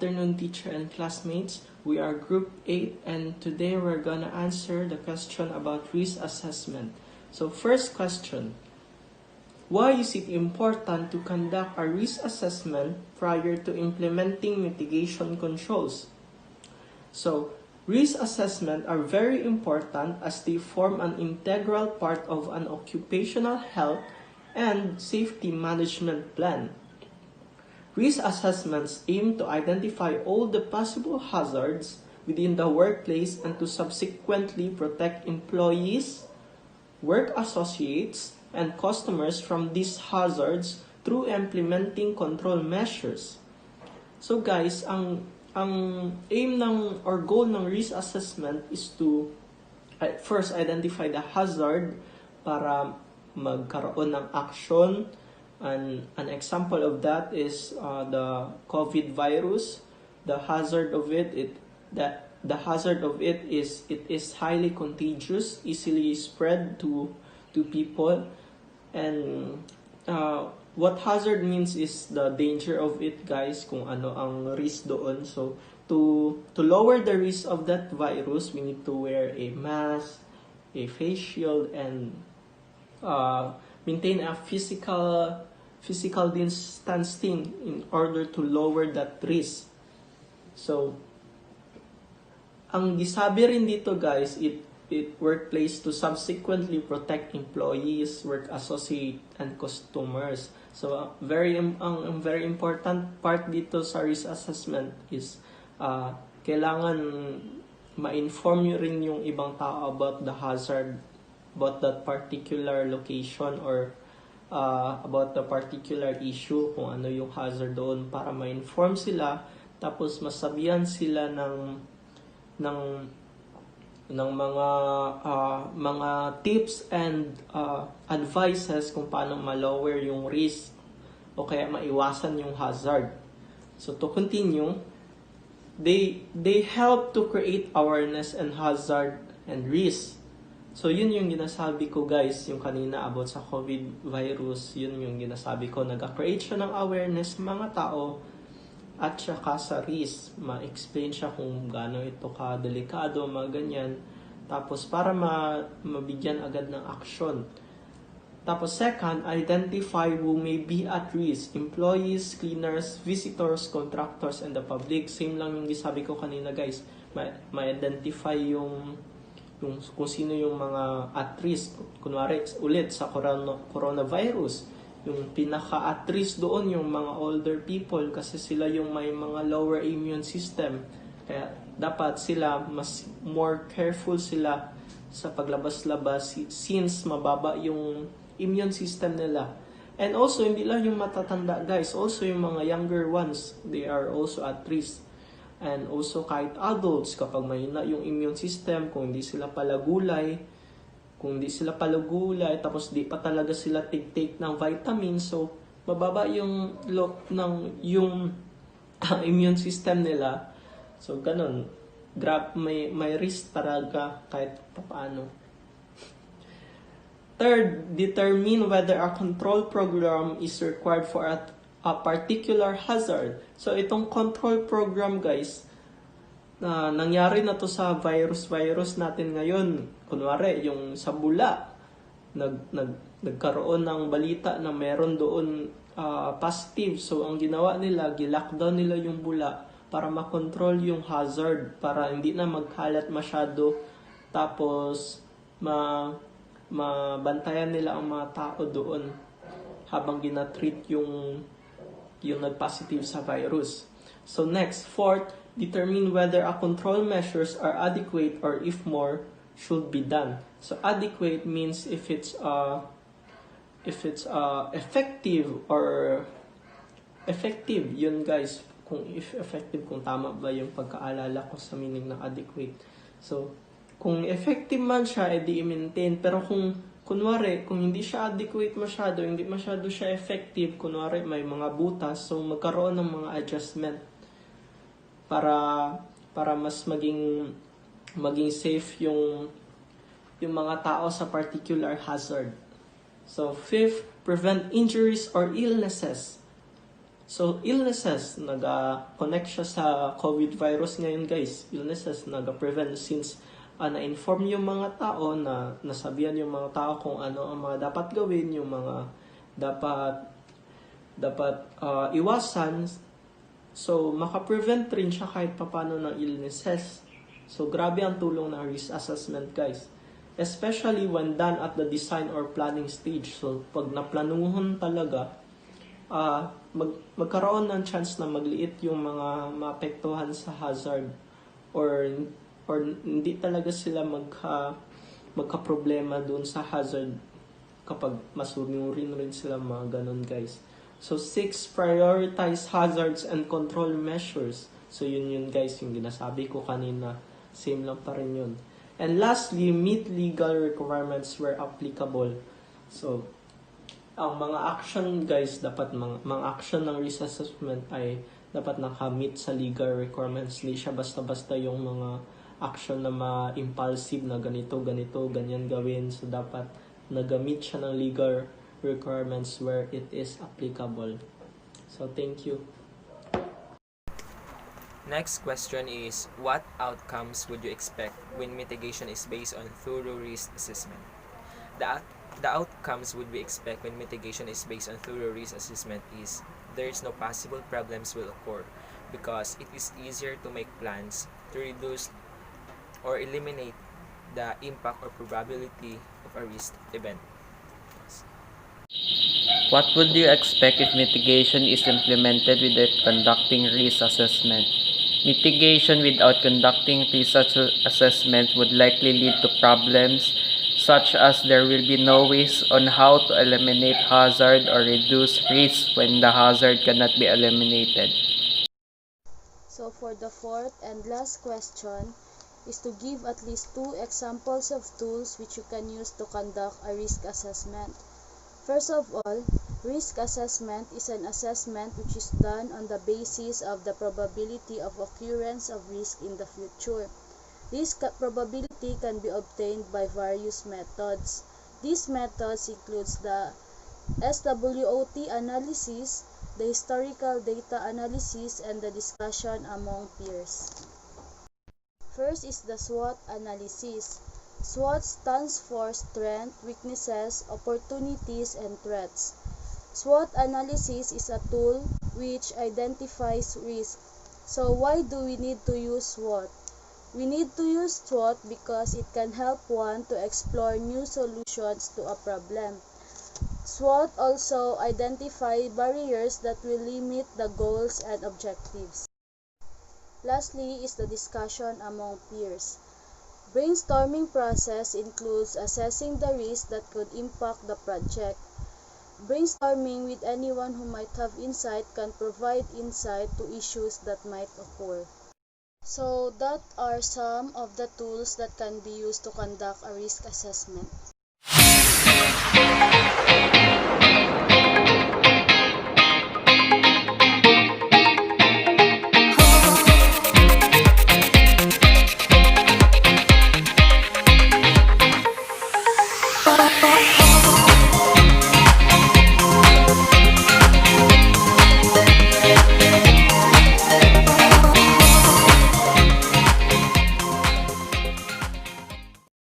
afternoon, teacher and classmates. We are Group 8 and today we're gonna answer the question about risk assessment. So first question, why is it important to conduct a risk assessment prior to implementing mitigation controls? So risk assessment are very important as they form an integral part of an occupational health and safety management plan. Risk assessments aim to identify all the possible hazards within the workplace and to subsequently protect employees, work associates, and customers from these hazards through implementing control measures. So guys, ang aim ng or goal ng risk assessment is to first identify the hazard para magkaroon ng action. And an example of that is the COVID virus. The hazard of it is it is highly contagious, easily spread to people, and what hazard means is the danger of it, guys. Kung ano ang risk doon. So to lower the risk of that virus, we need to wear a mask, a face shield, and maintain a physical distancing in order to lower that risk. So, ang gisabi rin dito, guys, it workplace to subsequently protect employees, work associate, and customers. So, very important part dito sa risk assessment is kailangan ma-inform nyo rin yung ibang tao about the hazard, about that particular location or about the particular issue, kung ano yung hazard doon, para ma-inform sila, tapos masabihan sila ng mga tips and advices kung paano ma-lower yung risk o kaya maiwasan yung hazard. So to continue, they help to create awareness and hazard and risk. So, yun yung ginasabi ko, guys, yung kanina about sa COVID virus, yun yung ginasabi ko. Nag-create siya ng awareness sa mga tao at saka sa risk. Ma-explain siya kung gaano ito ka-delikado, mga ganyan. Tapos, para mabigyan agad ng action. Tapos, second, identify who may be at risk. Employees, cleaners, visitors, contractors, and the public. Same lang yung gisabi ko kanina, guys. Ma-identify yung kung sino yung mga at risk. Kunwari, ulit sa coronavirus, yung pinaka-at risk doon yung mga older people kasi sila yung may mga lower immune system. Kaya dapat sila more careful sila sa paglabas-labas since mababa yung immune system nila. And also, hindi lang yung matatanda, guys. Also, yung mga younger ones, they are also at risk. And also kahit adults, kapag mahina yung immune system, kung hindi sila palagulay, tapos di pa talaga sila take ng vitamins, so mababa yung immune system nila. So ganun, may risk talaga kahit paano. Third, determine whether a control program is required for a particular hazard. So, itong control program, guys, nangyari na to sa virus natin ngayon. Kunwari, yung sa Bula, nagkaroon ng balita na meron doon positive. So, ang ginawa nila, gilockdown nila yung Bula para makontrol yung hazard, para hindi na magkalat masyado. Tapos, mabantayan nila ang mga tao doon habang ginatreat yung nag-positive sa virus. So next, fourth, determine whether a control measures are adequate or if more should be done. So adequate means if it's effective or effective. Yun, guys, kung if effective, kung tama ba yung pagkaalala ko sa meaning ng adequate. So kung effective man siya, edi i-maintain. Pero kunwari, kung hindi siya adequate masyado, hindi masyado siya effective, kunwari may mga butas, so magkaroon ng mga adjustment para mas maging safe yung mga tao sa particular hazard. So fifth, prevent injuries or illnesses. So, illnesses, nag-connect siya sa COVID virus ngayon guys. Illnesses, nag-prevent since na-inform yung mga tao, nasabihan yung mga tao kung ano ang mga dapat gawin, yung mga dapat iwasan. So, makaprevent rin siya kahit papano ng illnesses. So, grabe ang tulong ng risk assessment guys. Especially when done at the design or planning stage. So, pag naplanuhan talaga, magkaroon ng chance na magliit yung mga maapektuhan sa hazard or hindi talaga sila magka-problema dun sa hazard kapag masunurin rin sila mga ganun guys. So 6, prioritize hazards and control measures. So yun guys, yung ginasabi ko kanina, same lang pa rin yun. And lastly, meet legal requirements where applicable. So ang mga action guys, dapat mga action ng risk assessment ay dapat nakamit sa legal requirements. Hindi siya basta-basta yung mga action na ma-impulsive na ganito, ganyan gawin. So dapat nagamit siya ng legal requirements where it is applicable. So thank you. Next question is, what outcomes would you expect when mitigation is based on thorough risk assessment? The outcomes would we expect when mitigation is based on thorough risk assessment is there is no possible problems will occur because it is easier to make plans to reduce or eliminate the impact or probability of a risk event. What would you expect if mitigation is implemented without conducting risk assessment? Mitigation without conducting risk assessment would likely lead to problems such as there will be no ways on how to eliminate hazard or reduce risk when the hazard cannot be eliminated. So for the fourth and last question is to give at least 2 examples of tools which you can use to conduct a risk assessment. First of all, risk assessment is an assessment which is done on the basis of the probability of occurrence of risk in the future. This probability can be obtained by various methods. These methods includes the SWOT analysis, the historical data analysis, and the discussion among peers. First is the SWOT analysis. SWOT stands for strengths, weaknesses, opportunities, and threats. SWOT analysis is a tool which identifies risk. So why do we need to use SWOT? We need to use SWOT because it can help one to explore new solutions to a problem. SWOT also identify barriers that will limit the goals and objectives. Lastly is the discussion among peers. Brainstorming process includes assessing the risk that could impact the project. Brainstorming with anyone who might have insight can provide insight to issues that might occur. So that are some of the tools that can be used to conduct a risk assessment.